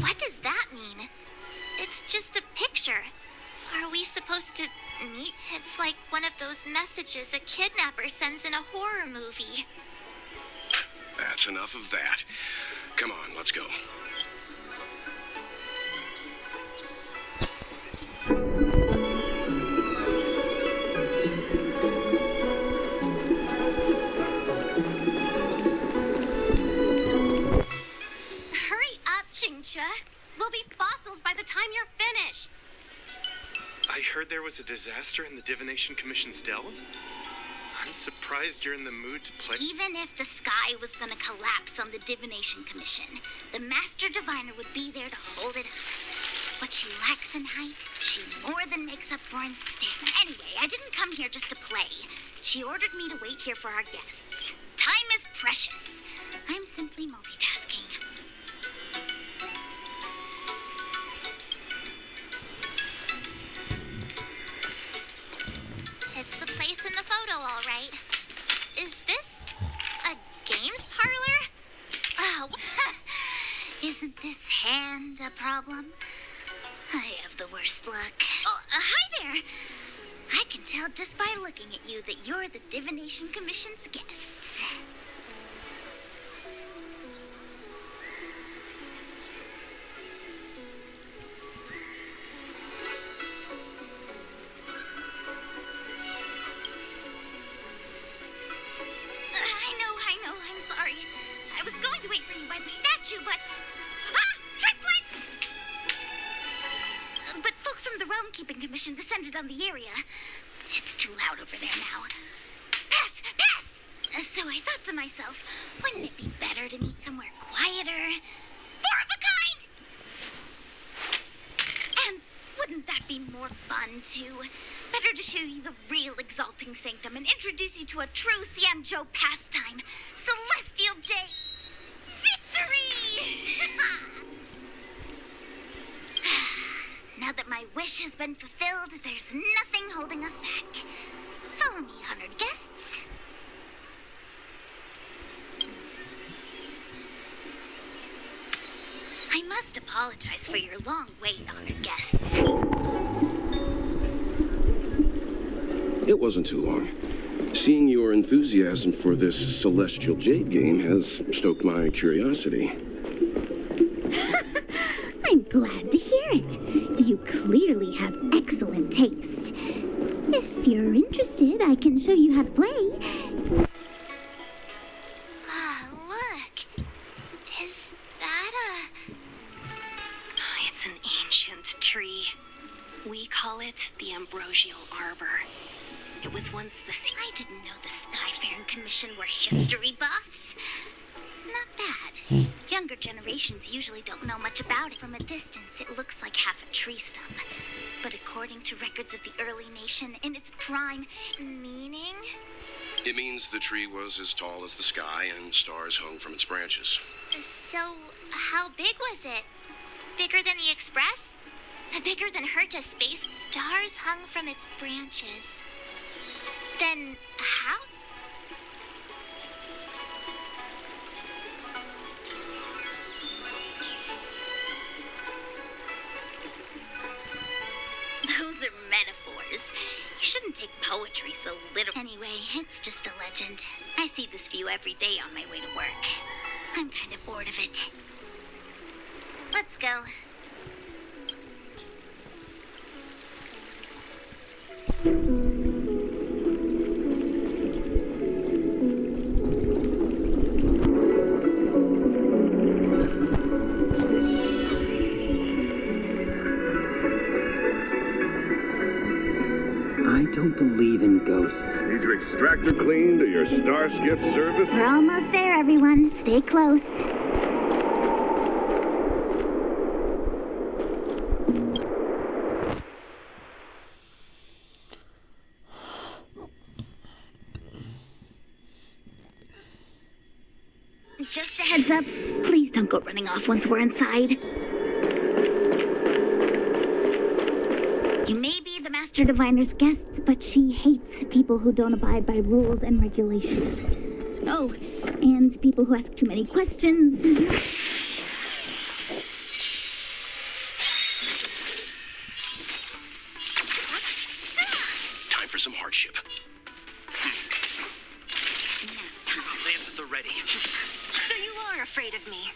What does that mean? It's just a picture. Are we supposed to meet? It's like one of those messages a kidnapper sends in a horror movie. That's enough of that. Come on, let's go. Hurry up, Chingcha. We'll be fossils by the time you're finished. I heard there was a disaster in the Divination Commission's delve. I'm surprised you're in the mood to play. Even if the sky was gonna collapse on the Divination Commission, the Master Diviner would be there to hold it up. What she lacks in height, she more than makes up for in stamina. Anyway, I didn't come here just to play. She ordered me to wait here for our guests. Time is precious. I'm simply multitasking. It's the place in the photo, all right. Is this a games parlor? Oh, isn't this hand a problem? I have the worst luck. Oh, hi there. I can tell just by looking at you that you're the Divination Commission's guests. I know, I'm sorry. I was going to wait for you by the statue, but... Triplet! But folks from the Realm Keeping Commission descended on the area. It's too loud over there now. Pass! So I thought to myself, wouldn't it be better to meet somewhere quieter? Four of a kind! And wouldn't that be more fun, too? Better to show you the real Exalting Sanctum and introduce you to a true Xianzhou pastime. Celestial J... Victory! Now that my wish has been fulfilled, there's nothing holding us back. Follow me, honored guests. I must apologize for your long wait, honored guests. It wasn't too long. Seeing your enthusiasm for this Celestial Jade game has stoked my curiosity. I'm glad to hear it. You clearly have excellent taste. If you're interested, I can show you how to play. Look. Is that a... It's an ancient tree. We call it the Ambrosial Arbor. It was once the sea. I didn't know the Skyfaring Commission were history buffs. Not bad. Younger generations usually don't know much about it. From a distance, it looks like half a tree stump. But according to records of the early nation, in its prime, meaning? It means the tree was as tall as the sky and stars hung from its branches. So, how big was it? Bigger than the Express? Bigger than Herta Space? Stars hung from its branches. Then, how? Those are metaphors. You shouldn't take poetry so literal. Anyway, it's just a legend. I see this view every day on my way to work. I'm kind of bored of it. Let's go. I don't believe in ghosts. Need your extractor cleaned or your Starskip service? We're almost there, everyone. Stay close. Just a heads up, please don't go running off once we're inside. You may be the Master Diviner's guests, but she hates people who don't abide by rules and regulations. Oh, and people who ask too many questions. for some hardship. Lance at the ready. So you are afraid of me.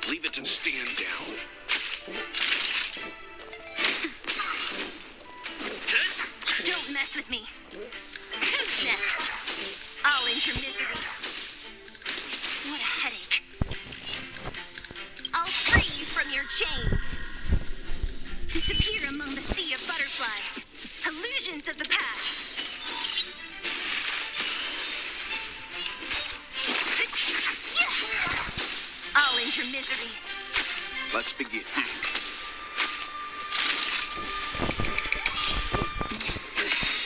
Leave it and stand down. Don't mess with me. Who's next? I'll end your misery. What a headache. I'll free you from your chains. Disappear among the sea of butterflies. Illusions of the past. I'll end your misery. Let's begin.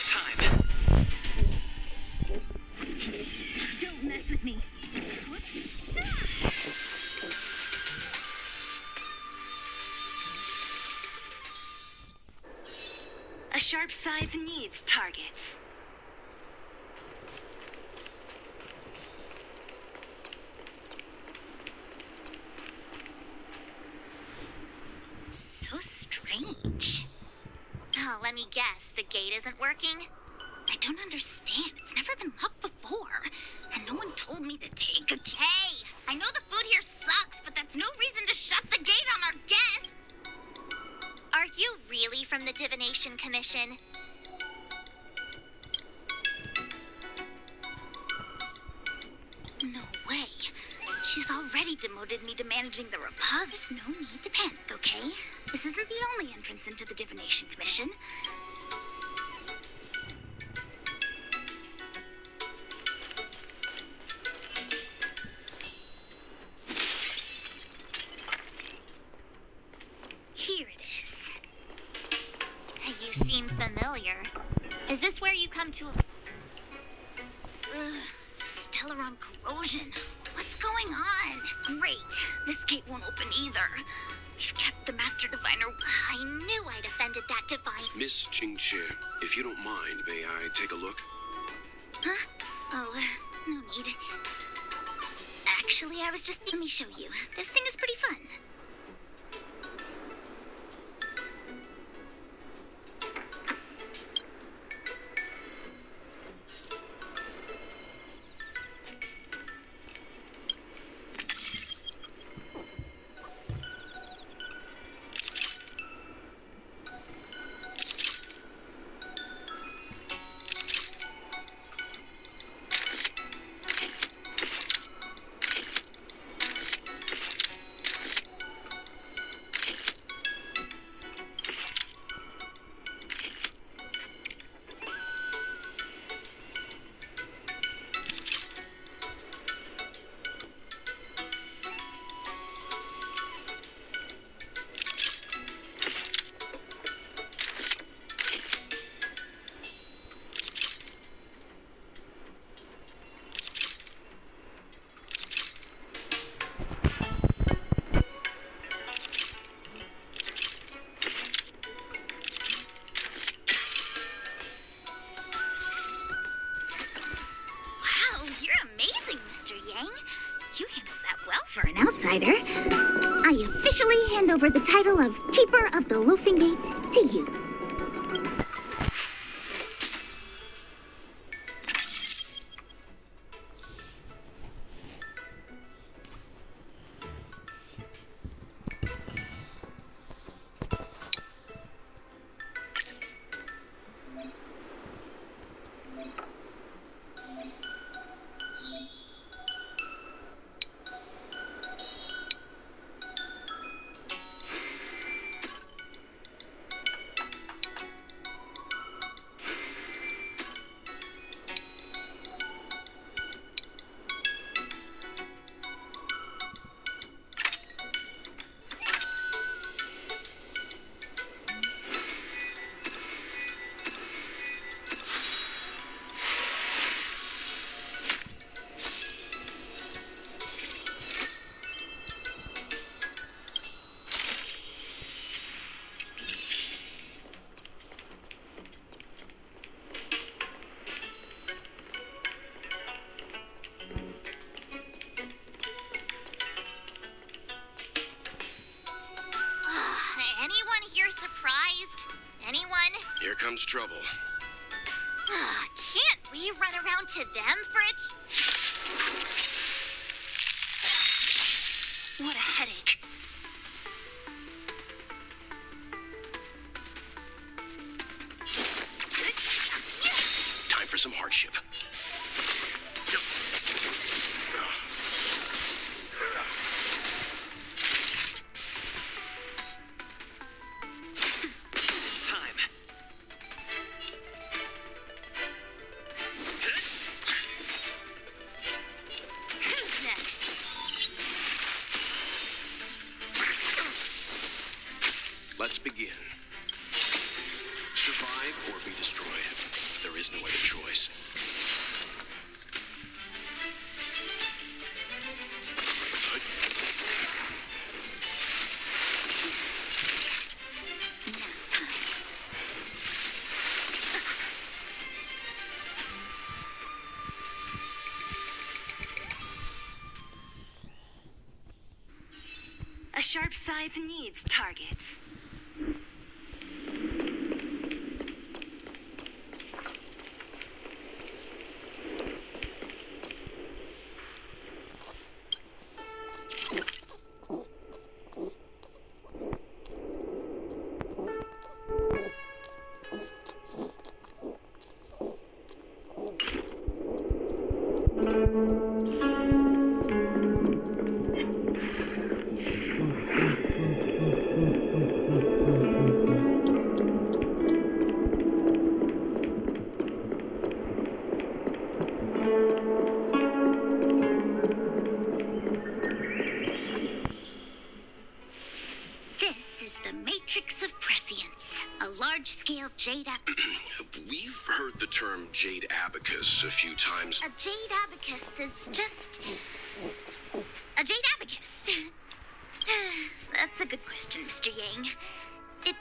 Time. Don't mess with me. A sharp scythe needs targets. So strange. Oh, let me guess. The gate isn't working? I don't understand. It's never been locked before. And no one told me to take a K. I know the food here sucks, but that's no reason to shut the gate on our guests. Are you really from the Divination Commission? No way. She's already demoted me to managing the repository. There's no need to panic, okay? This isn't the only entrance into the Divination Commission. Here it is. You seem familiar. Is this where you come to... Stellar corrosion. What's going on? Great. This gate won't open either. You've kept the Master Diviner. I knew I'd offended that divine. Miss Ching-Che, if you don't mind, may I take a look? Huh? Oh, no need. Actually, I was just... Let me show you. This thing is pretty fun. You handled that well for an outsider. I officially hand over the title of Keeper of the Loafing Gate to you. Here comes trouble. Can't we run around to them for a What a headache. Time for some hardship. Time. Who's next? Let's begin. Survive or be destroyed. There is no other choice. A sharp scythe needs targets. This is the Matrix of Prescience, a large-scale jade We've heard the term Jade Abacus a few times. A jade abacus is just a jade abacus. That's a good question, Mr. Yang. It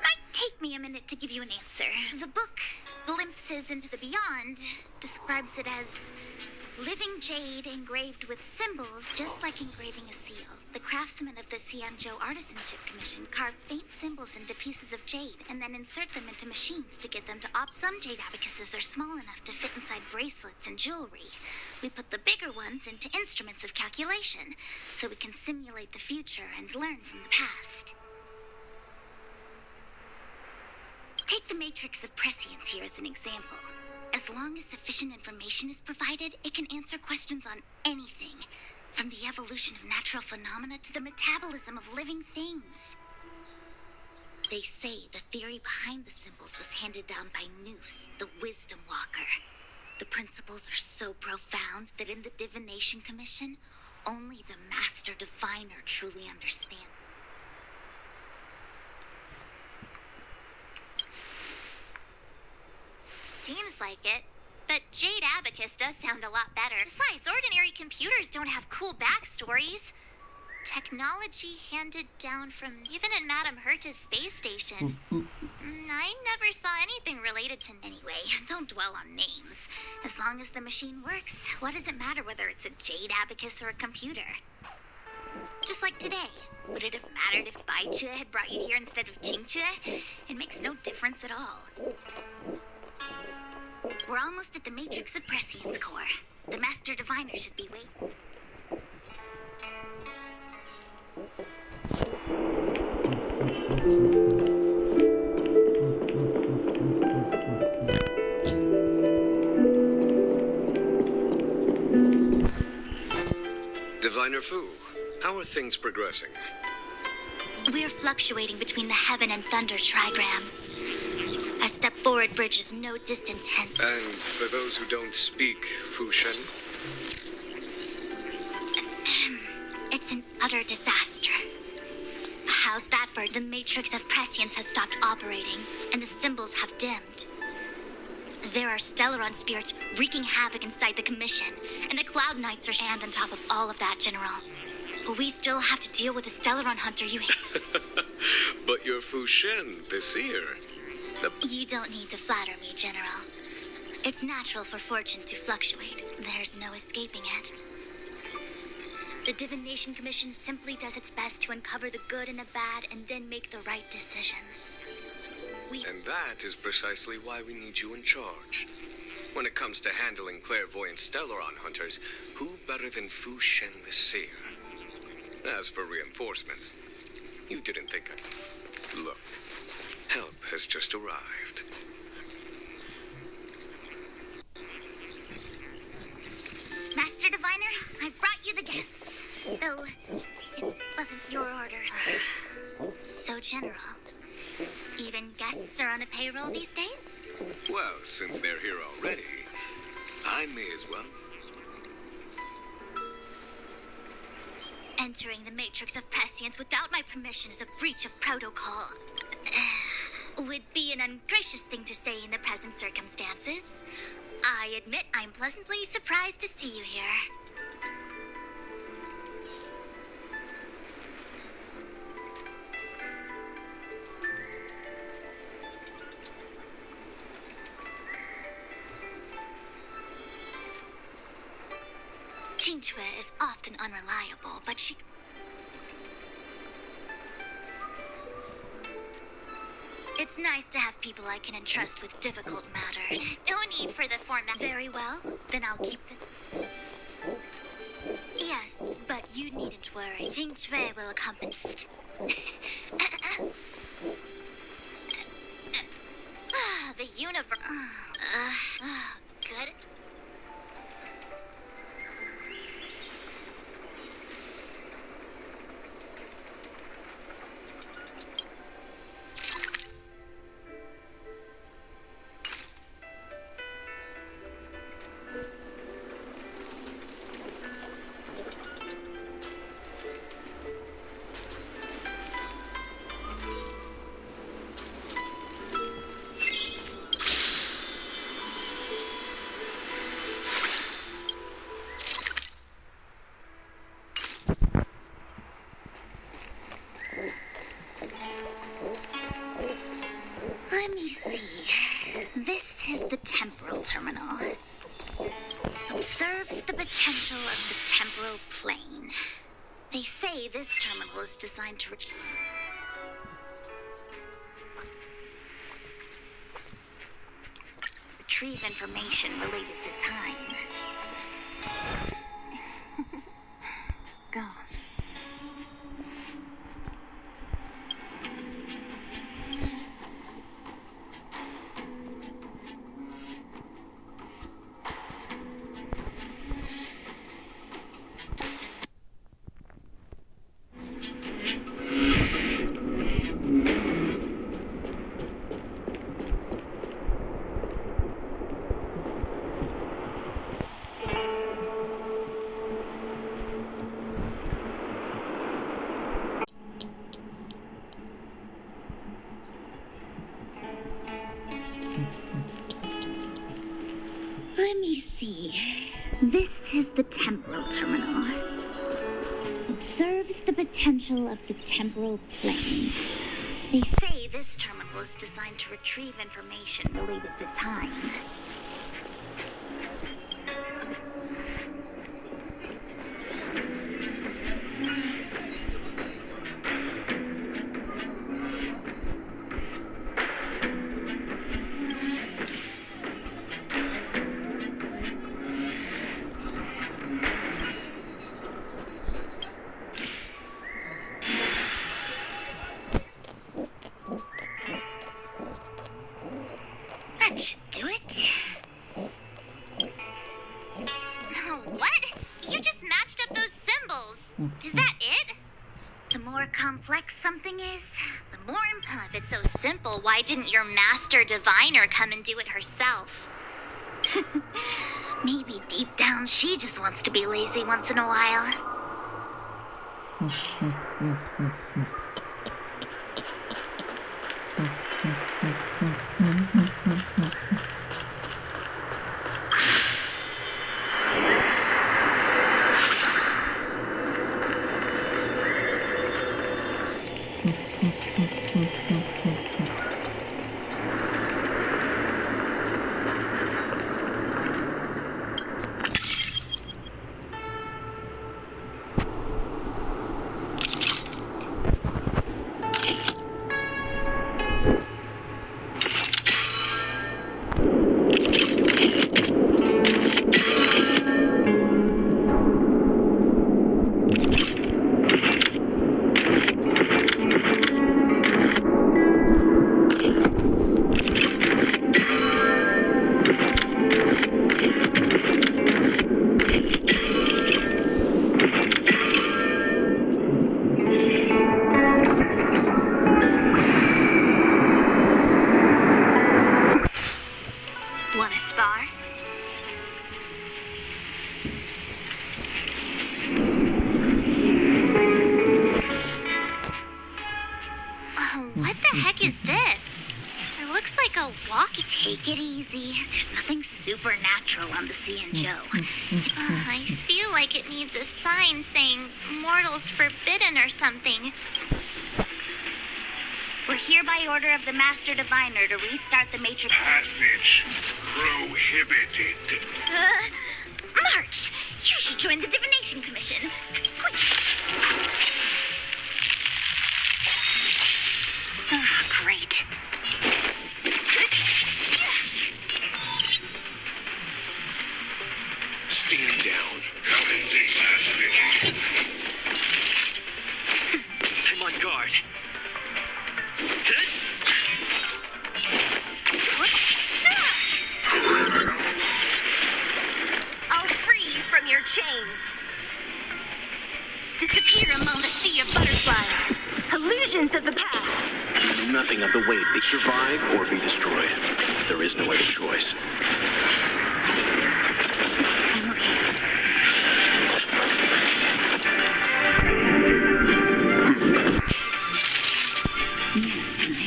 might take me a minute to give you an answer. The book, Glimpses into the Beyond, describes it as living jade engraved with symbols, just like engraving a seal. The craftsmen of the Xianzhou Artisanship Commission carve faint symbols into pieces of jade and then insert them into machines to get them to Some jade abacuses are small enough to fit inside bracelets and jewelry. We put the bigger ones into instruments of calculation, so we can simulate the future and learn from the past. Take the Matrix of Prescience here as an example. As long as sufficient information is provided, it can answer questions on anything, from the evolution of natural phenomena to the metabolism of living things. They say the theory behind the symbols was handed down by Noose, the Wisdom Walker. The principles are so profound that in the Divination Commission, only the Master Diviner truly understands. Seems like it. But Jade Abacus does sound a lot better. Besides, ordinary computers don't have cool backstories. Technology handed down from even in Madame Herta's space station. I never saw anything related to... Anyway, don't dwell on names. As long as the machine works, what does it matter whether it's a Jade Abacus or a computer? Just like today. Would it have mattered if Baichue had brought you here instead of Qingchue? It makes no difference at all. We're almost at the Matrix of Prescience core. The Master Diviner should be waiting. Diviner Fu, how are things progressing? We're fluctuating between the heaven and thunder trigrams. A step forward bridges no distance hence. And for those who don't speak Fushen? It's an utter disaster. How's that for the Matrix of Prescience has stopped operating, and the symbols have dimmed? There are Stellaron spirits wreaking havoc inside the Commission, and the Cloud Knights are stand on top of all of that, General. We still have to deal with the Stellaron hunter you... But you're Fushen, the seer. You don't need to flatter me, General. It's natural for fortune to fluctuate. There's no escaping it. The Divination Commission simply does its best to uncover the good and the bad and then make the right decisions. And that is precisely why we need you in charge. When it comes to handling clairvoyant Stellaron hunters, who better than Fu Shen the Seer? As for reinforcements, you didn't think I... Look, help has just arrived. Master Diviner, I brought you the guests. Though, it wasn't your order. So general. Even guests are on the payroll these days? Well, since they're here already, I may as well. Entering the matrix of prescience without my permission is a breach of protocol. Would be an ungracious thing to say in the present circumstances. I admit I'm pleasantly surprised to see you here. Qingque is often unreliable, but she... It's nice to have people I can entrust with difficult matters. No need for the format. Very well, then I'll keep this... Yes, but you needn't worry. Qingque will accompany... The universe... Good. Let me see. This is the temporal terminal. Observes the potential of the temporal plane. They say this terminal is designed to retrieve information related to time. Go. Let me see. This is the temporal terminal. Observes the potential of the temporal plane. They say this terminal is designed to retrieve information related to time. That should do it. Oh, what? You just matched up those symbols. Is that it? The more complex something is, the more... If it's so simple, why didn't your master diviner come and do it herself? Maybe deep down she just wants to be lazy once in a while. like a walkie. Take it easy. There's nothing supernatural on the Sea and Joe. I feel like it needs a sign saying mortals forbidden or something. We're here by order of the Master Diviner to restart the Matrix. Passage prohibited. March! You should join the Divination Commission. Quick! Great. Stand down. I'm on guard. I'll free you from your chains. Disappear among the sea of butterflies. Illusions of the past. Nothing of the weight. They survive or be destroyed. There is no other choice. I'm okay.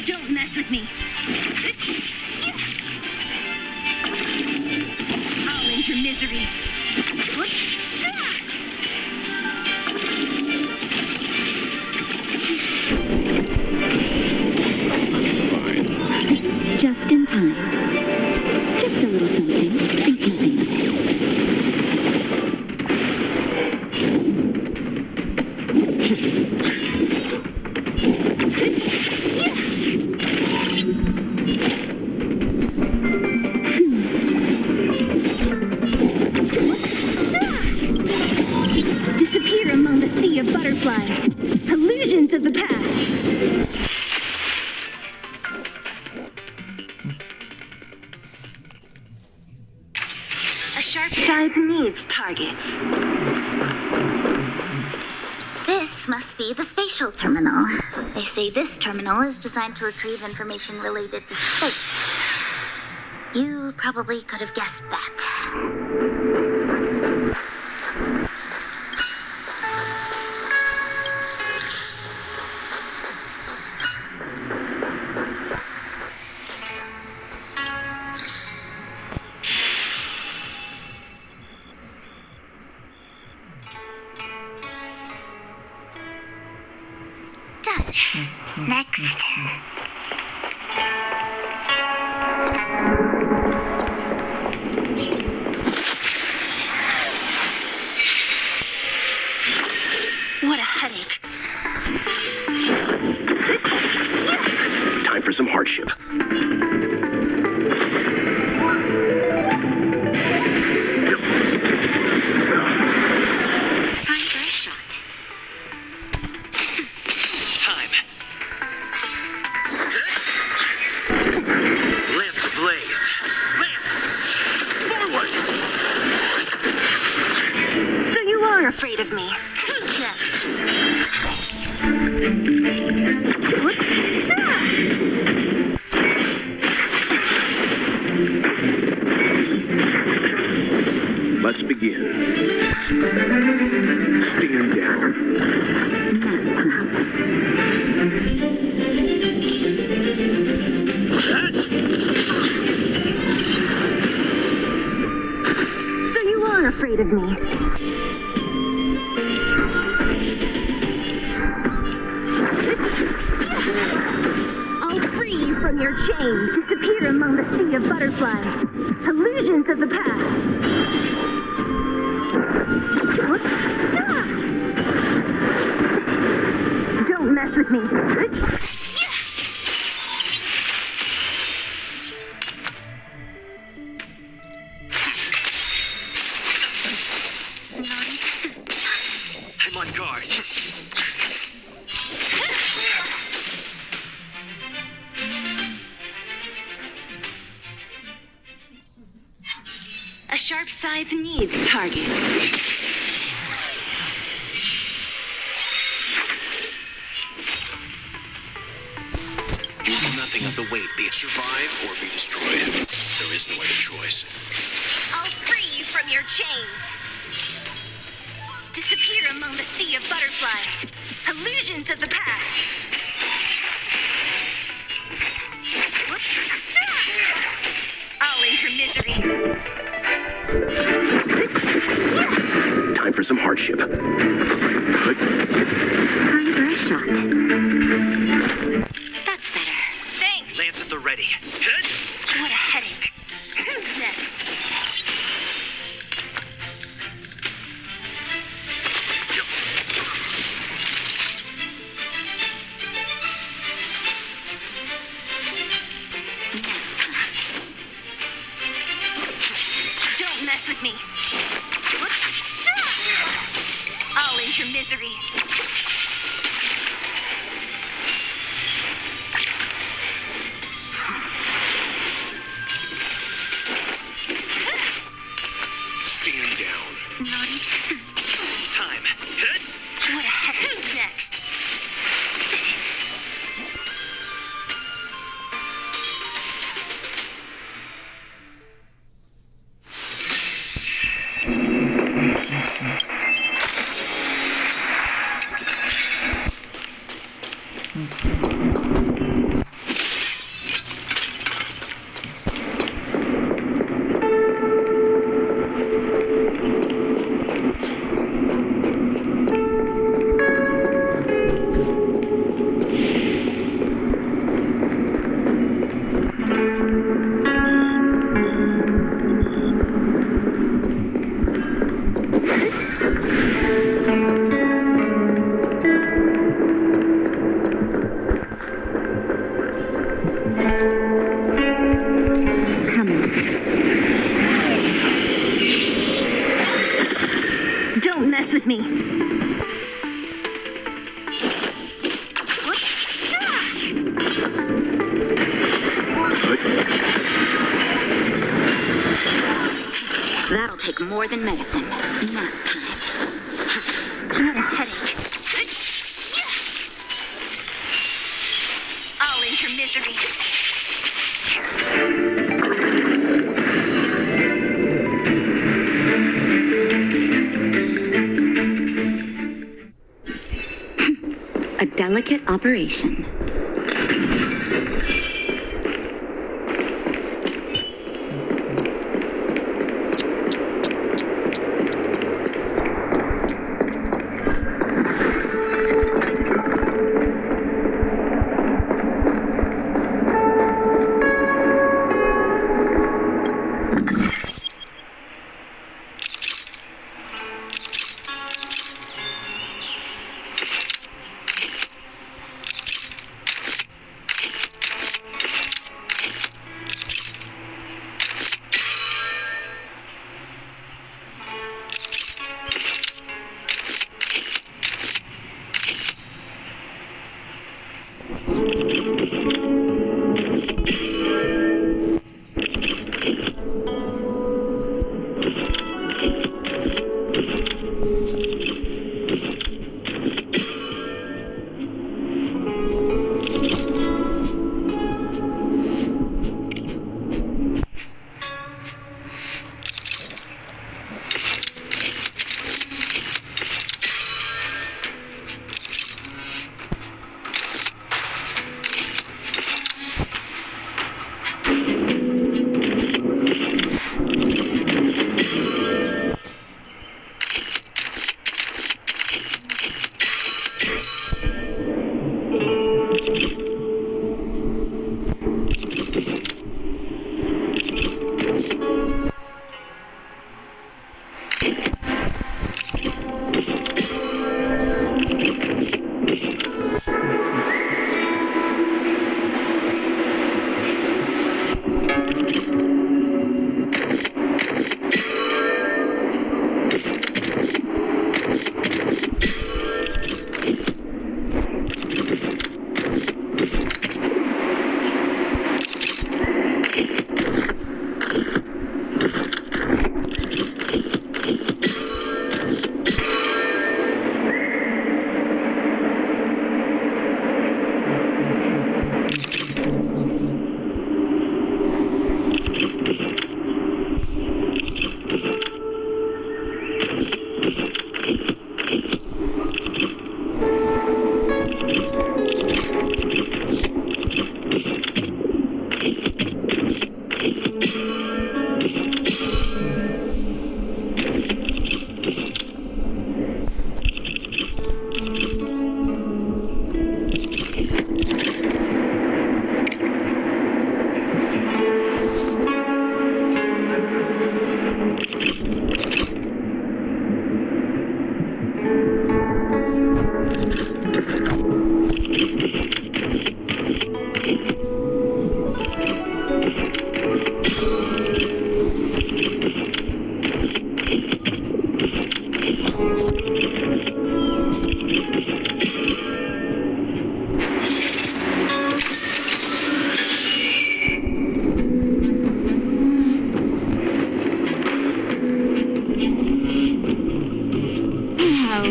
Don't mess with me. I'll end your misery. Just in time. Just a little something. Think nothing of it. Disappear among the sea of butterflies. Illusions of the past. A sharp side needs targets. This must be the spatial terminal. They say this terminal is designed to retrieve information related to space. You probably could have guessed that. Done. Next. What a headache. Time for some hardship. Time for a shot. Time. Lamps ablaze. Lamps! Forward! So you are afraid of me. Who's next? Let's begin. Stand down. So you are afraid of me. I'll free you from your chains. Disappear among the sea of butterflies. Illusions of the past. Don't mess with me. I'm on guard. A sharp scythe needs target. Nothing of the weight. Be it survive or be destroyed. There is no other choice. I'll free you from your chains. Disappear among the sea of butterflies. Illusions of the past. I'll end your misery. Time for some hardship. Time for a shot. That's better. Thanks. Lance at the ready. What a headache. Who's next? Don't mess with me. I'll end your misery. Stand down. Naughty. Time. What a headache. Who's next? Don't mess with me. That'll take more than medicine. Nap time. What a headache. I'll end your misery. A delicate operation.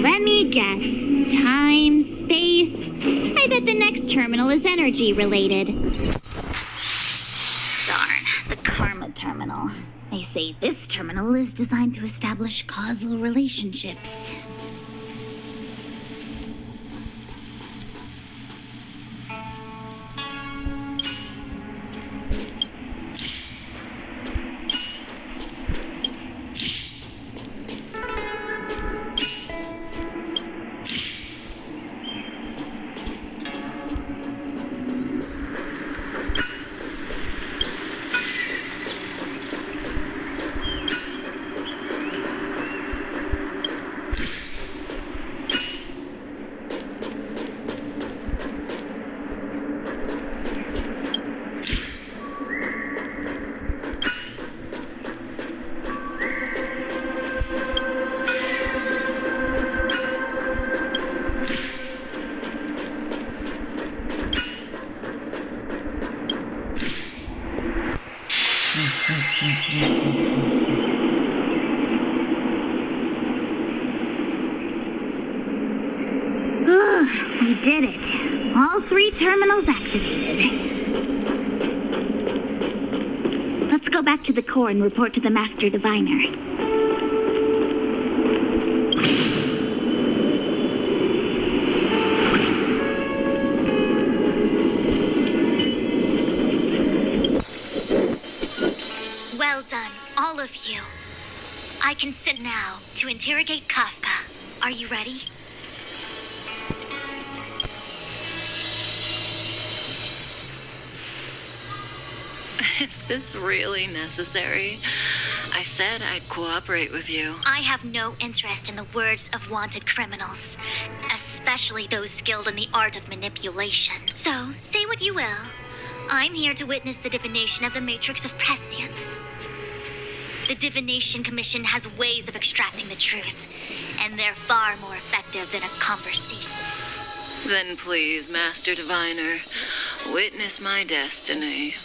Let me guess. Time, space. I bet the next terminal is energy related. Darn, the karma terminal. They say this terminal is designed to establish causal relationships. We did it. All 3 terminals activated. Let's go back to the core and report to the Master Diviner. Well done, all of you. I consent now to interrogate Kafka. Are you ready? Is this really necessary? I said I'd cooperate with you. I have no interest in the words of wanted criminals, especially those skilled in the art of manipulation. So, say what you will. I'm here to witness the divination of the Matrix of Prescience. The Divination Commission has ways of extracting the truth, and they're far more effective than a conversation. Then please, Master Diviner, witness my destiny.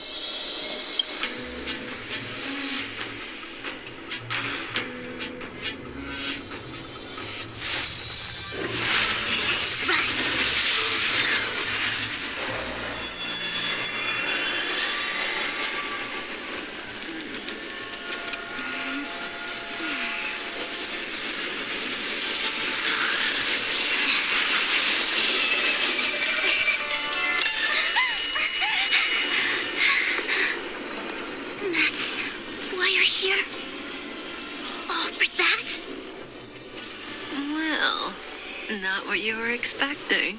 Not what you were expecting.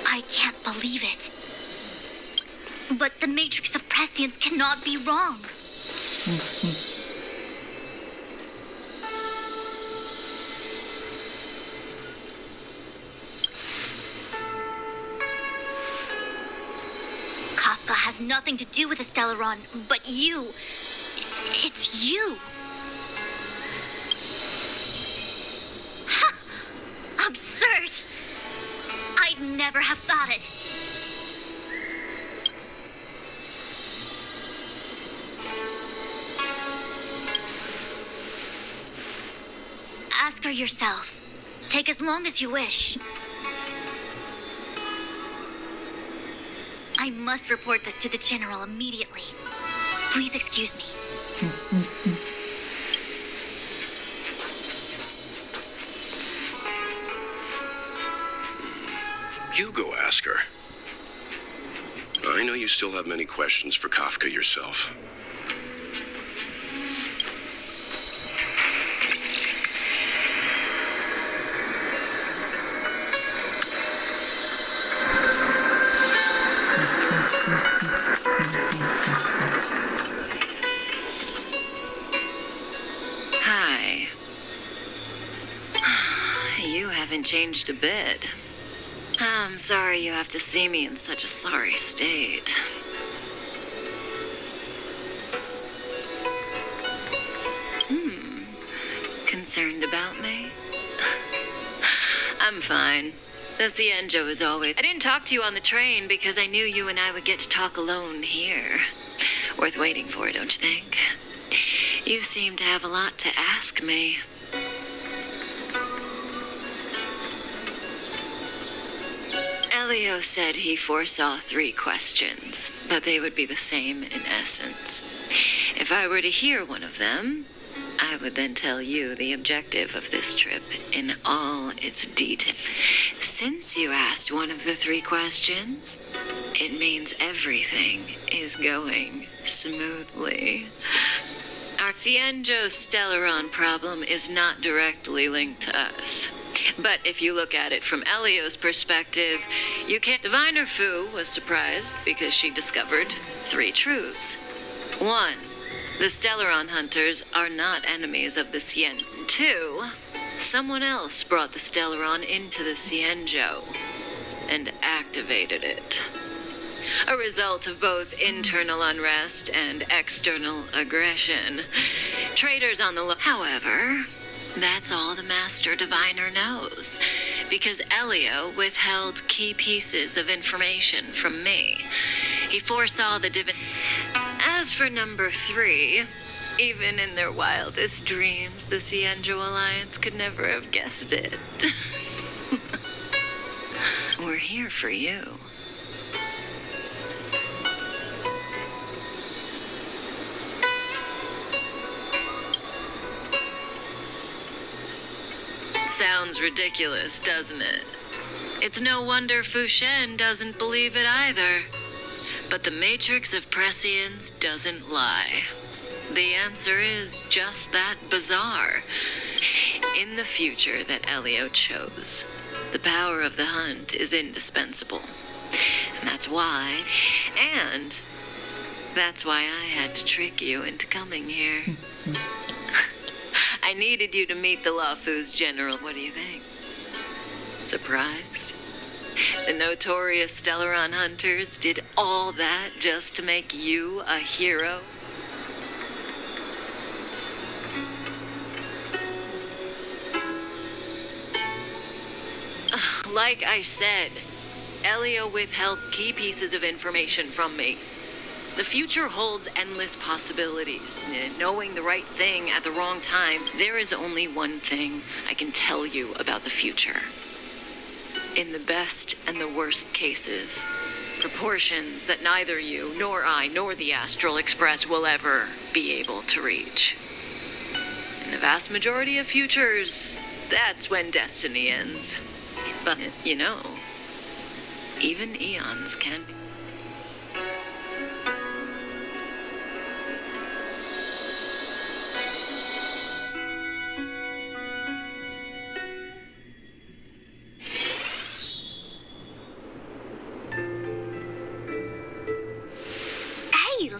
I can't believe it. But the Matrix of Prescience cannot be wrong. Kafka has nothing to do with the Stellaron, but you. It's you. Absurd! I'd never have thought it. Ask her yourself. Take as long as you wish. I must report this to the General immediately. Please excuse me. You go ask her. I know you still have many questions for Kafka yourself. Hi. You haven't changed a bit. I'm sorry you have to see me in such a sorry state. Concerned about me? I'm fine. The Cienjo is always... I didn't talk to you on the train because I knew you and I would get to talk alone here. Worth waiting for, don't you think? You seem to have a lot to ask me. Elio said he foresaw 3 questions, but they would be the same in essence. If I were to hear one of them, I would then tell you the objective of this trip in all its detail. Since you asked one of the 3 questions, it means everything is going smoothly. Our Cienjo Stellaron problem is not directly linked to us. But if you look at it from Elio's perspective, you can't... Diviner Fu was surprised because she discovered 3 truths. 1. The Stellaron hunters are not enemies of the Cien. 2. Someone else brought the Stellaron into the Cienjo and activated it. A result of both internal unrest and external aggression. Traitors on the However, that's all the Master Diviner knows, because Elio withheld key pieces of information from me. He foresaw the As for number 3, even in their wildest dreams, the Cienjo Alliance could never have guessed it. We're here for you. Sounds ridiculous, doesn't it? It's no wonder Fu Shen doesn't believe it either. But the matrix of prescience doesn't lie. The answer is just that bizarre. In the future that Elio chose, the power of the hunt is indispensable. And that's why I had to trick you into coming here. I needed you to meet the Lafu's general. What do you think? Surprised? The notorious Stellaron hunters did all that just to make you a hero? Like I said, Elio withheld key pieces of information from me. The future holds endless possibilities. Knowing the right thing at the wrong time, there is only one thing I can tell you about the future. In the best and the worst cases, proportions that neither you, nor I, nor the Astral Express will ever be able to reach. In the vast majority of futures, that's when destiny ends. But, you know, even eons can be.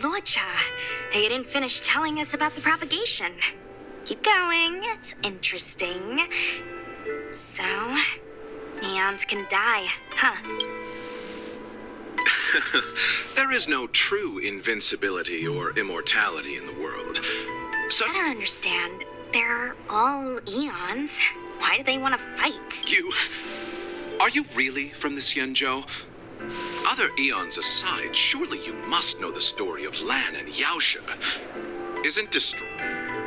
Lucha, you didn't finish telling us about the propagation. Keep going, it's interesting. So, neons can die, huh? There is no true invincibility or immortality in the world. So I don't understand. They're all eons. Why do they want to fight? Are you really from the Cienjo? Other eons aside, surely you must know the story of Lan and Yaosha. Isn't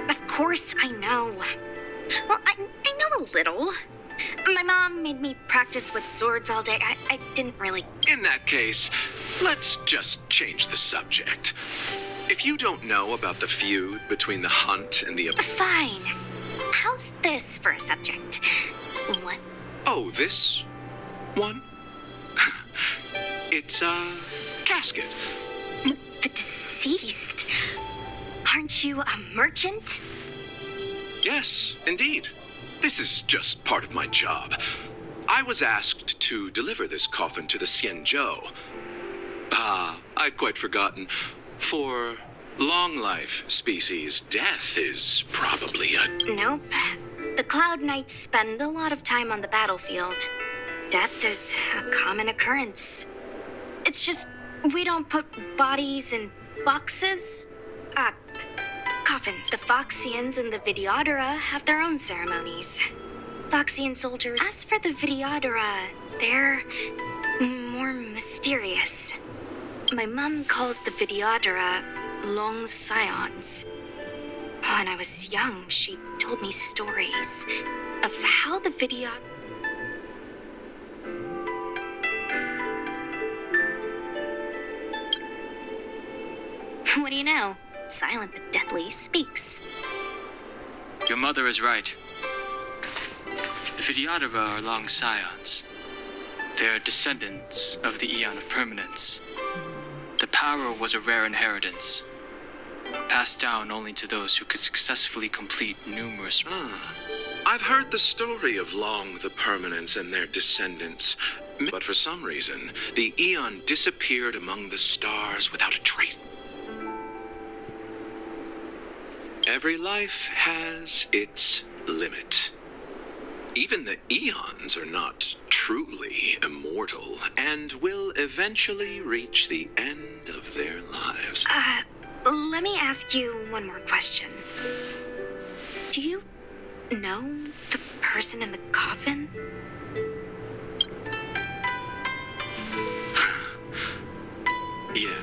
Of course I know. Well, I know a little. My mom made me practice with swords all day. I didn't really... In that case, let's just change the subject. If you don't know about the feud between the hunt and the... Fine. How's this for a subject? What? Oh, this one? It's a casket. The deceased? Aren't you a merchant? Yes, indeed. This is just part of my job. I was asked to deliver this coffin to the Cienjo. I'd quite forgotten. For long life species, death is probably a... Nope. The Cloud Knights spend a lot of time on the battlefield. death is a common occurrence. It's just we don't put bodies in boxes. Coffins. The Foxians and the Videodora have their own ceremonies. Foxian soldiers. As for the Videodora, they're more mysterious. My mom calls the Videodora long scions. When I was young, she told me stories of how the Videodora... What do you know? Silent but deadly speaks. Your mother is right. The Videodora are long scions. They are descendants of the Eon of Permanence. The power was a rare inheritance, passed down only to those who could successfully complete numerous... I've heard the story of Long the Permanence and their descendants, but for some reason, the Eon disappeared among the stars without a trace. Every life has its limit. Even the Eons are not truly immortal and will eventually reach the end of their lives. Let me ask you one more question. Do you know the person in the coffin? Yeah.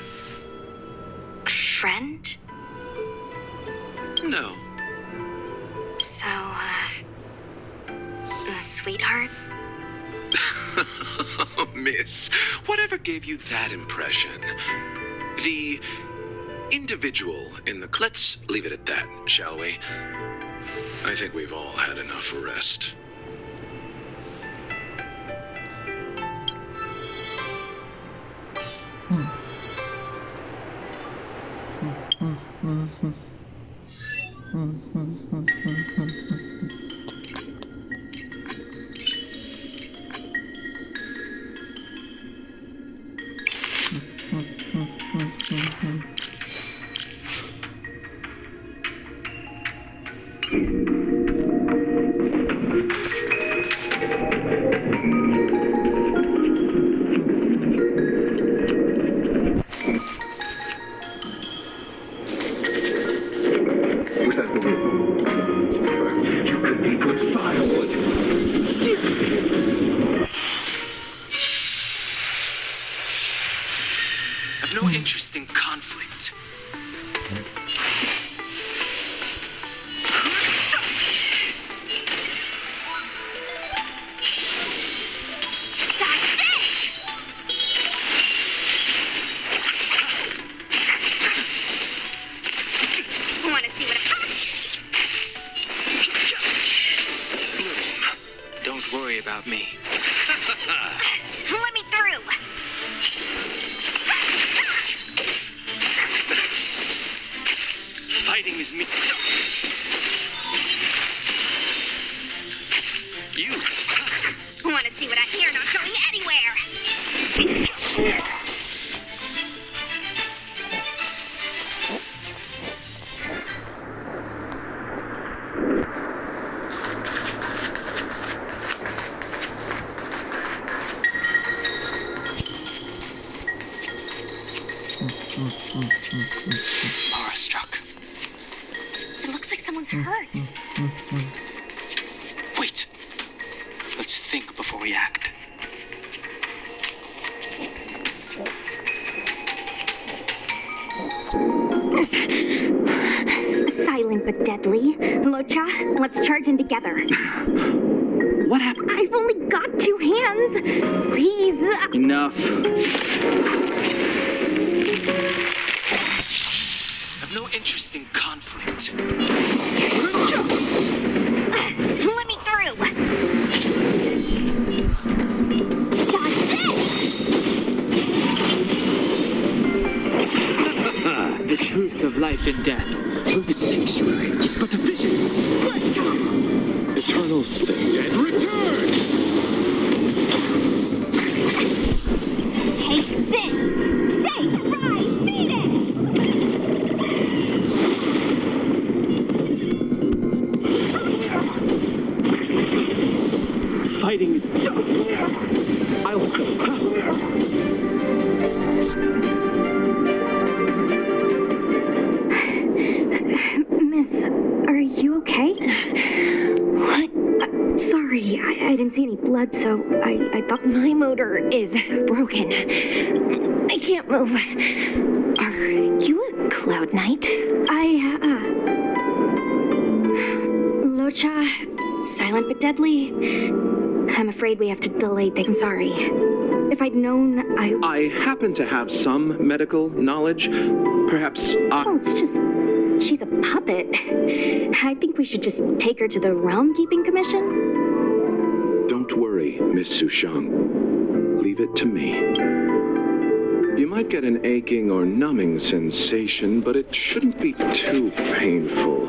Friend? No. So, a sweetheart? Miss, whatever gave you that impression? The individual in the... Let's leave it at that, shall we? I think we've all had enough rest. I've no interest in conflict. Want to see what I... Don't worry about me. Let me through! Fighting is me. You. Want to see what I hear? Not going anywhere! Power struck. It looks like someone's hurt. Wait. Let's think before we act. Silent but deadly. Locha, let's charge in together. What happened? I've only got 2 hands. Please. Enough. I've no interest in conflict. Let me through. Dodge this! The truth of life and death. The sanctuary is but a vision. Eternal state. And return! Take this! Shake, rise, Venus! Fighting is... blood, so I thought... My motor is broken. I can't move. Are you a Cloud Knight? Locha, silent but deadly. I'm afraid we have to delay things. I'm sorry. If I'd known, I happen to have some medical knowledge. Perhaps Well, it's just... she's a puppet. I think we should just take her to the Realm Keeping Commission. Don't worry, Miss Sushang. Leave it to me. You might get an aching or numbing sensation, but it shouldn't be too painful.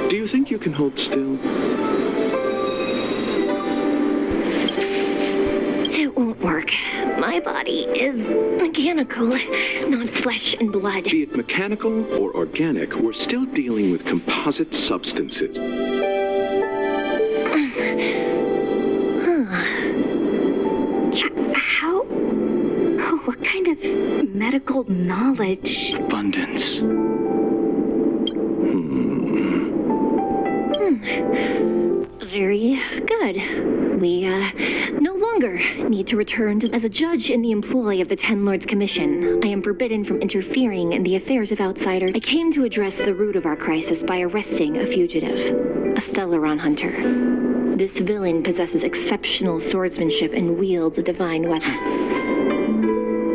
Do you think you can hold still? It won't work. My body is mechanical, not flesh and blood. Be it mechanical or organic, we're still dealing with composite substances. How? Oh, what kind of medical knowledge? Abundance. Very good. We, no longer need to return as a judge in the employ of the Ten Lords Commission. I am forbidden from interfering in the affairs of outsiders. I came to address the root of our crisis by arresting a fugitive, a Stellaron hunter. This villain possesses exceptional swordsmanship and wields a divine weapon.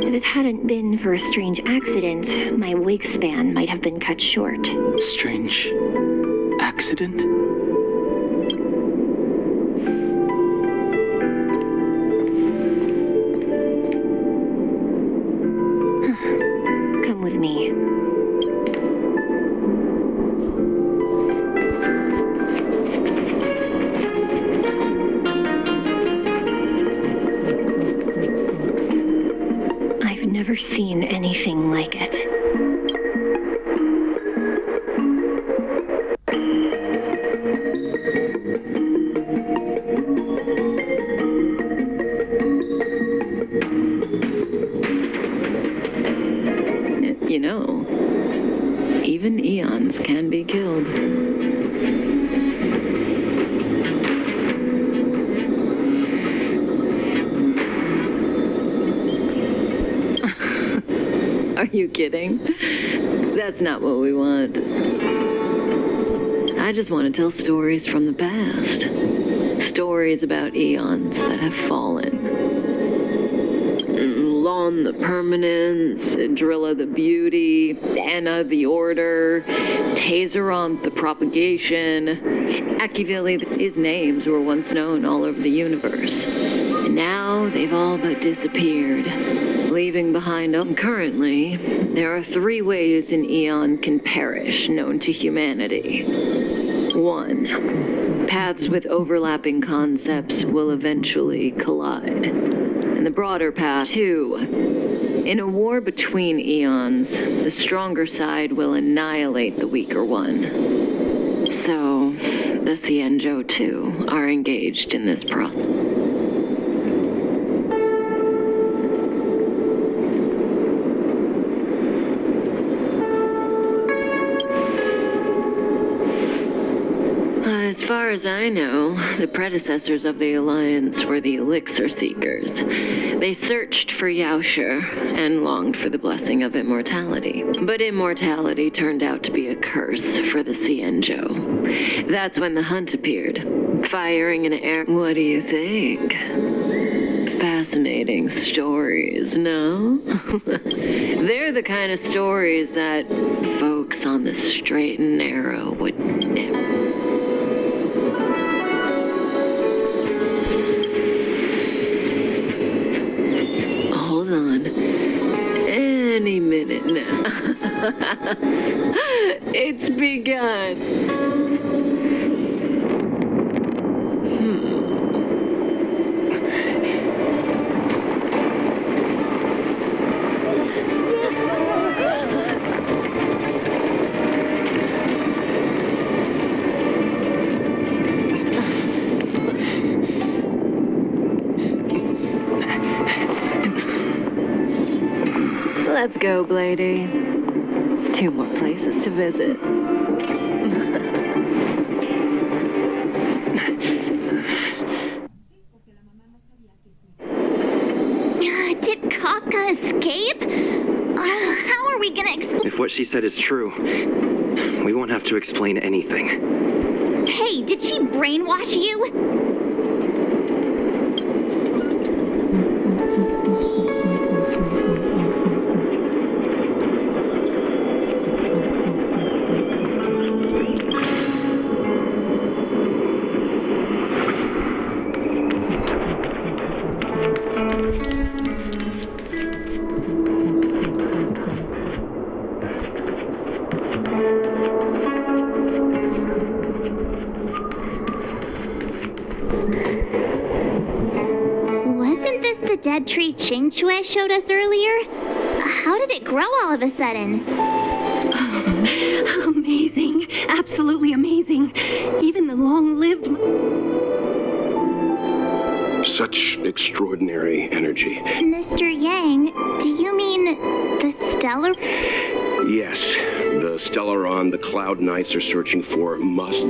If it hadn't been for a strange accident, my wingspan might have been cut short. Strange accident? Come with me. I've never seen anything like it. You know, even eons can be killed. Are you kidding? That's not what we want. I just want to tell stories from the past. Stories about eons that have fallen. Lon the Permanence, Drilla the Beauty, Anna the Order, Tazeronth the Propagation. Akivili, his names were once known all over the universe. And now they've all but disappeared, leaving behind them. Currently, there are 3 ways an eon can perish known to humanity. 1. Paths with overlapping concepts will eventually collide. And the broader path. 2. In a war between eons, the stronger side will annihilate the weaker one. So, the Xianzhou too are engaged in this process. As far as I know, the predecessors of the Alliance were the Elixir Seekers. They searched for Yaoshe and longed for the blessing of immortality. But immortality turned out to be a curse for the Xianzhou. That's when the hunt appeared, firing an air... What do you think? Fascinating stories, no? They're the kind of stories that folks on the straight and narrow would never... Hold on. Any minute now. It's begun. Let's go, Blady. 2 more places to visit. Escape? How are we gonna explain? If what she said is true, we won't have to explain anything. Hey, did she brainwash you? Wasn't this the dead tree Ching Chue showed us earlier? How did it grow all of a sudden? Amazing. Absolutely amazing. Even the long-lived... Such extraordinary energy. Mr. Yang, do you mean the stellar? Yes, the Stellaron the Cloud Knights are searching for must...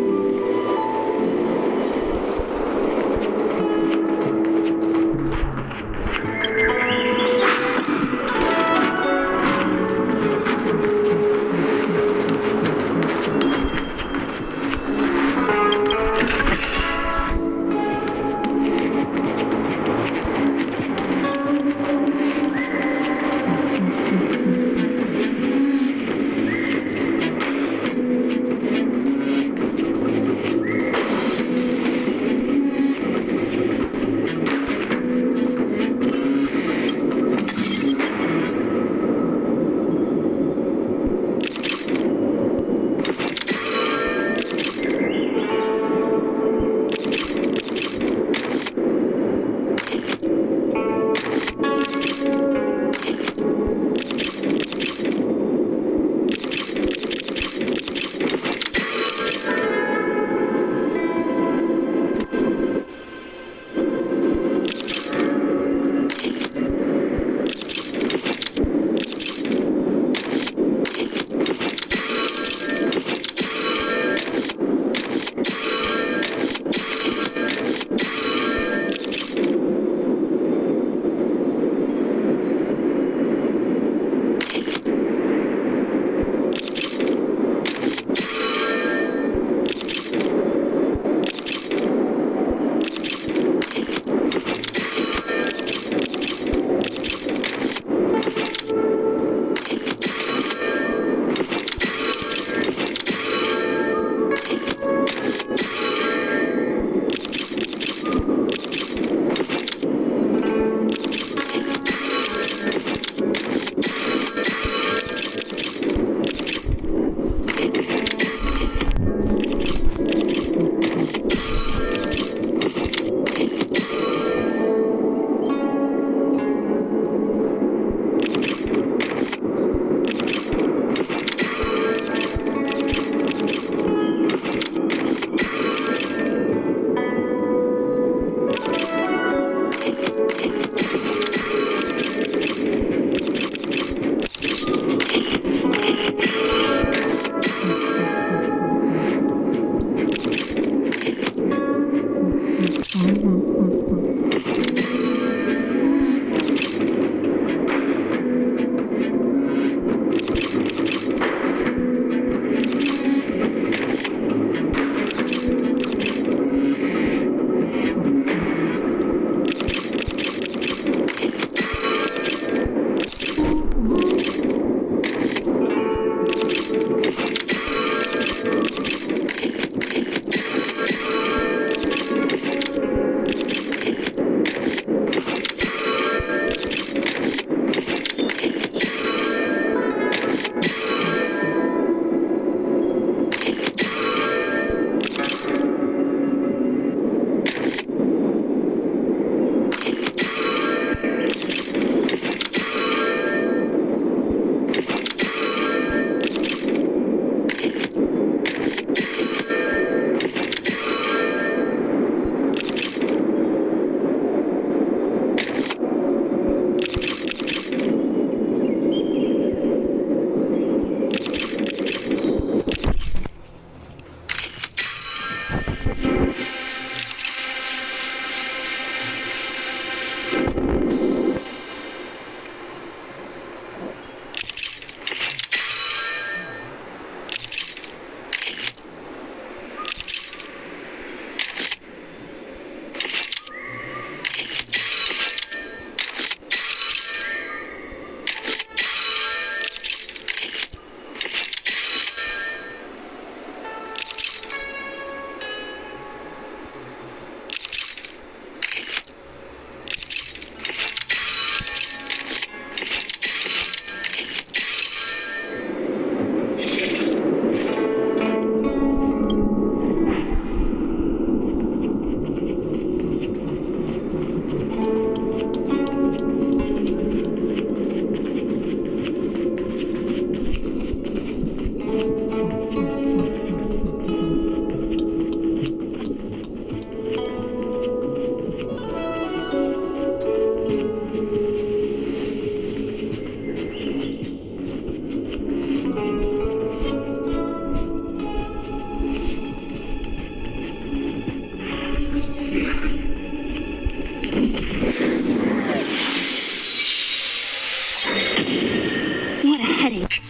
What a headache.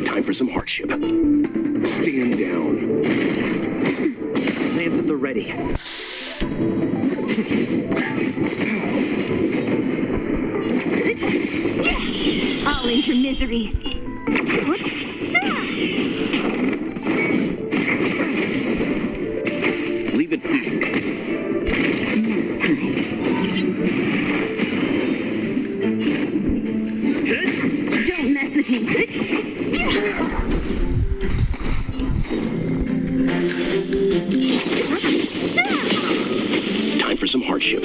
Time for some hardship. Stand down. Lance at the ready. I'll end your misery. Leave it be. Don't mess with me. Time for some hardship.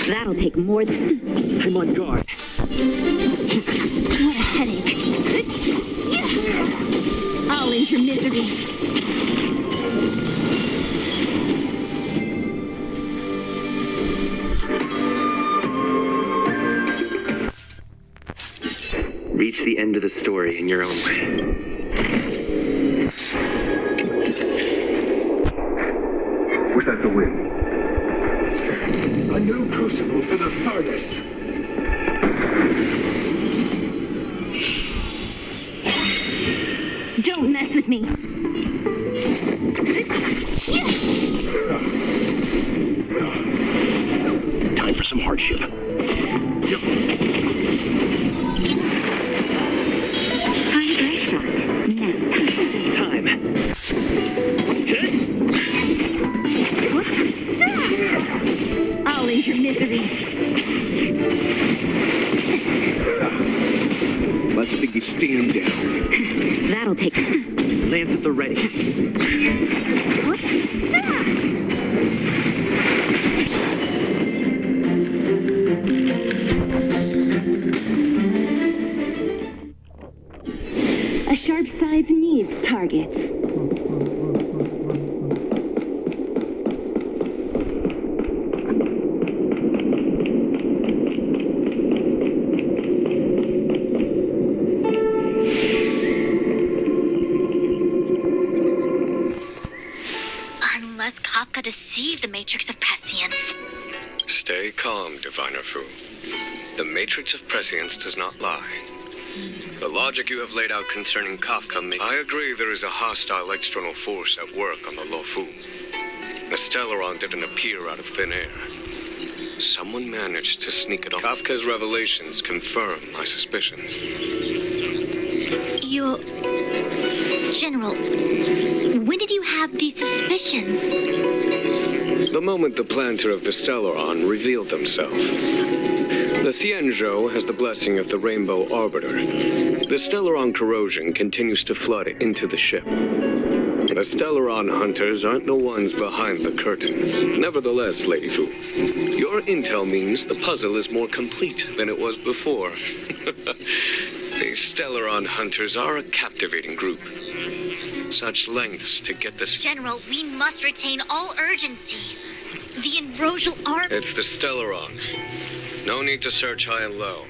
That'll take more than... I'm on guard. What a headache. I'll end your misery. Reach the end of the story in your own way. Was that the wind? A new crucible for the furnace. Don't mess with me. Time for some hardship. Time for a shot. Now. Time. I'll end your misery. Let's begin. Stand down. That'll take... Lance at the ready. A sharp scythe needs targets. Unless Kafka deceived the Matrix of Prescience. Stay calm, Diviner Fu. The Matrix of Prescience does not lie. The logic you have laid out concerning Kafka I agree there is a hostile external force at work on the Luofu. The Stellaron didn't appear out of thin air. Someone managed to sneak it on. Kafka's revelations confirm my suspicions. You... General, when did you have these suspicions? The moment the planter of the Stellaron revealed themselves. The Xianzhou has the blessing of the Rainbow Arbiter. The Stellaron corrosion continues to flood into the ship. The Stellaron hunters aren't the ones behind the curtain. Nevertheless, Lady Fu, your intel means the puzzle is more complete than it was before. The Stellaron hunters are a captivating group. Such lengths to get this... General, we must retain all urgency. The Enrosial Arbiter... It's the Stellaron. No need to search high and low.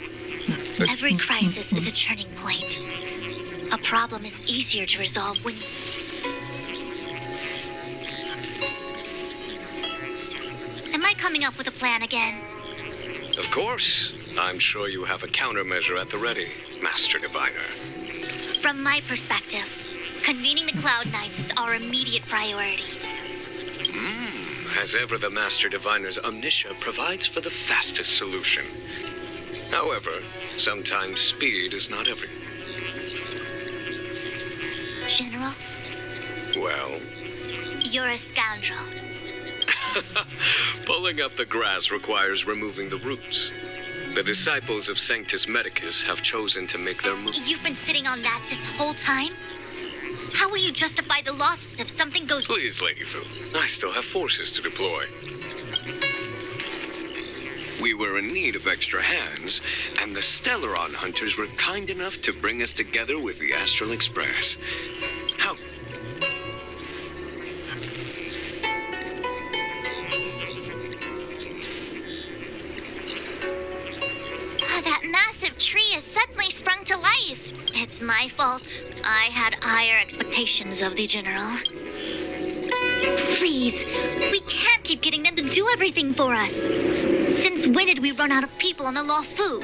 Every crisis is a turning point. A problem is easier to resolve when... Am I coming up with a plan again? Of course. I'm sure you have a countermeasure at the ready, Master Diviner. From my perspective, convening the Cloud Knights is our immediate priority. As ever, the Master Diviner's omniscia provides for the fastest solution. However, sometimes speed is not everything. General? Well? You're a scoundrel. Pulling up the grass requires removing the roots. The disciples of Sanctus Medicus have chosen to make their move. You've been sitting on that this whole time? How will you justify the losses if something goes... Please, Lady Fu. I still have forces to deploy. We were in need of extra hands, and the Stellaron hunters were kind enough to bring us together with the Astral Express. How... That massive tree has suddenly sprung to life. It's my fault. I had higher expectations of the General. Please, we can't keep getting them to do everything for us. Since when did we run out of people on the Lawfu?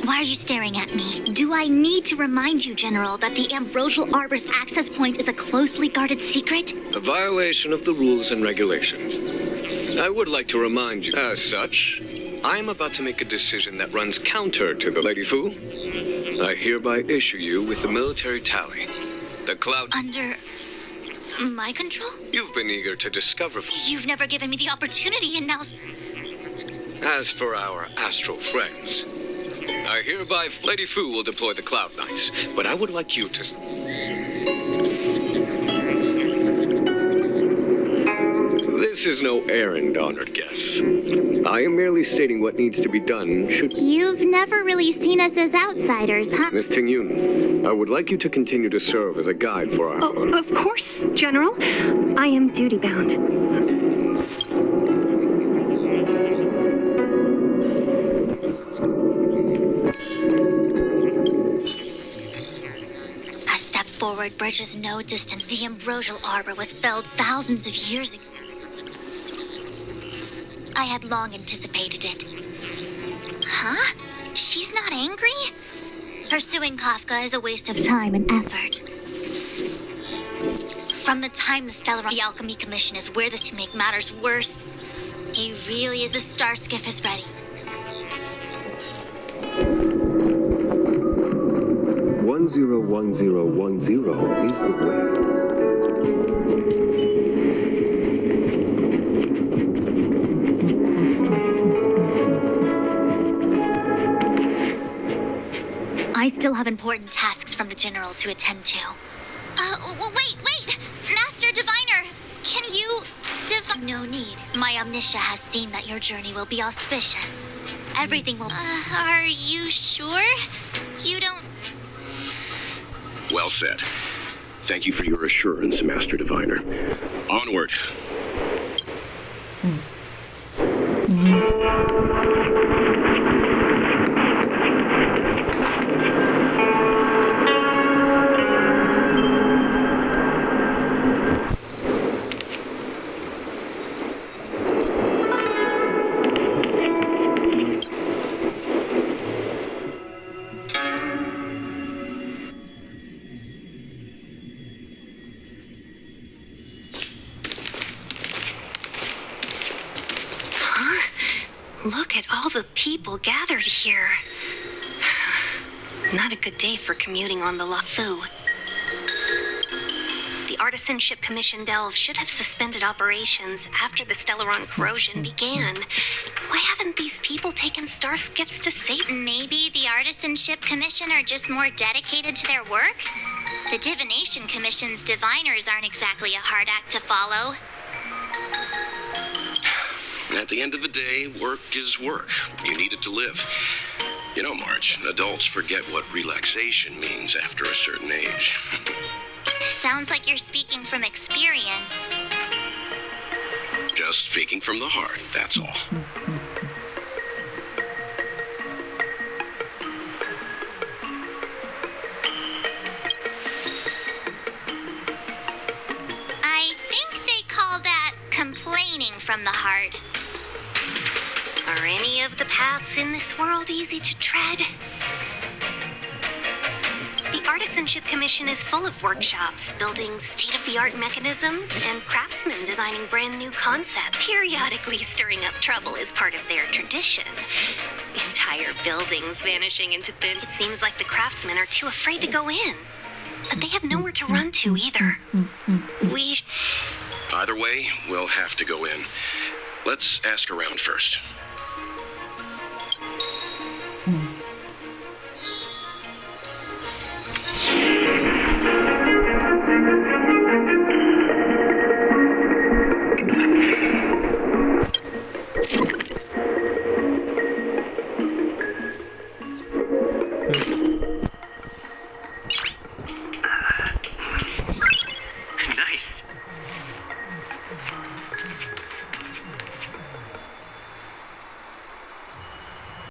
Why are you staring at me? Do I need to remind you, General, that the Ambrosial Arbor's access point is a closely guarded secret? A violation of the rules and regulations. I would like to remind you, as such, I am about to make a decision that runs counter to the Lady Fu. I hereby issue you with the military tally. The cloud... Under... my control? You've been eager to discover... You've never given me the opportunity, and now... As for our astral friends, I hereby... Lady Fu will deploy the Cloud Knights, but I would like you to... This is no errand, honored guests. I am merely stating what needs to be done should... You've never really seen us as outsiders, huh? Miss Ting-Yun, I would like you to continue to serve as a guide for our... Oh, of course, General. I am duty-bound. A step forward bridges no distance. The Ambrosial Arbor was felled thousands of years ago. I had long anticipated it. Huh? She's not angry? Pursuing Kafka is a waste of time and effort. From the time the Stellaron Alchemy Commission is where this to make matters worse, he really is. The star skiff is ready. 101010 is the way. I still have important tasks from the General to attend to. Wait! Master Diviner! Can you... No need. My omniscia has seen that your journey will be auspicious. Everything will... are you sure? You don't... Well said. Thank you for your assurance, Master Diviner. Onward. Look at all the people gathered here. Not a good day for commuting on the Lawfu. The Artisanship Commission Delve should have suspended operations after the Stellaron corrosion began. Why haven't these people taken star skiffs to Satan? Maybe the Artisanship Commission are just more dedicated to their work? The Divination Commission's diviners aren't exactly a hard act to follow. At the end of the day, work is work. You need it to live. You know, Marge, adults forget what relaxation means after a certain age. Sounds like you're speaking from experience. Just speaking from the heart, that's all. I think they call that complaining from the heart. Are any of the paths in this world easy to tread? The Artisanship Commission is full of workshops, building state-of-the-art mechanisms, and craftsmen designing brand new concepts. Periodically stirring up trouble is part of their tradition. Entire buildings vanishing into thin. It seems like the craftsmen are too afraid to go in. But they have nowhere to run to either. Either way, we'll have to go in. Let's ask around first. Nice.